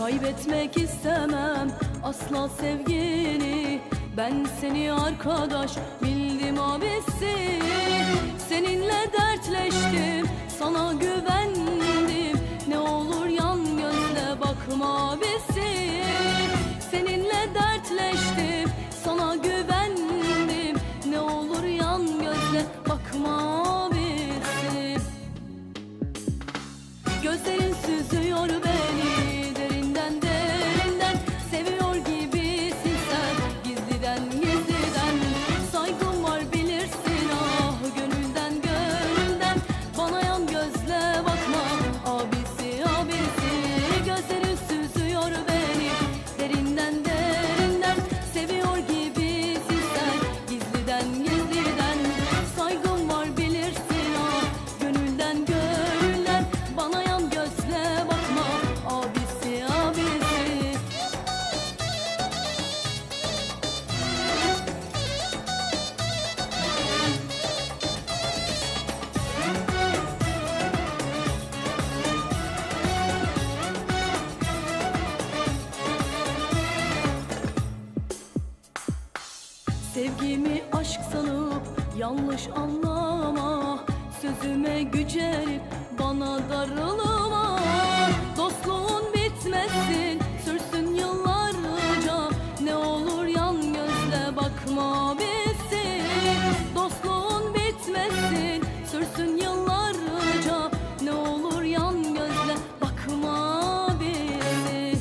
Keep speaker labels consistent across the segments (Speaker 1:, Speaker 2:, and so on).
Speaker 1: Kaybetmek istemem asla sevgini. Ben seni arkadaş bildim abisi. Seninle dertleştim, sana güvendim. Ne olur yan gözle bakma abisi. Seninle dertleştim, sana güvendim. Ne olur yan gözle bakma abisi. Gözlerin süzüyor beni derinden derinden. Seviyor gibisin sen gizliden gizliden. Saygım var bilirsin ah gönülden gönülden. Bana yan gözle bakma abisi abisi. Gözlerin süzüyor beni derinden derinden. Seviyor gibisin sen gizliden gizliden. Saygım var bilirsin ah gönülden gönülden. Bana yan gözle bakma abisi abisi. Sevgimi aşk sanıp yanlış anlama. Sözüme gücenip bana darılma. Dostluğun bitmesin, sürsün yıllarca. Ne olur yan gözle bakma abisi. Dostluğun bitmesin, sürsün yıllarca. Ne olur yan gözle bakma abisi.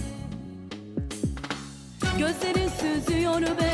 Speaker 1: Gözlerin süzüyor beni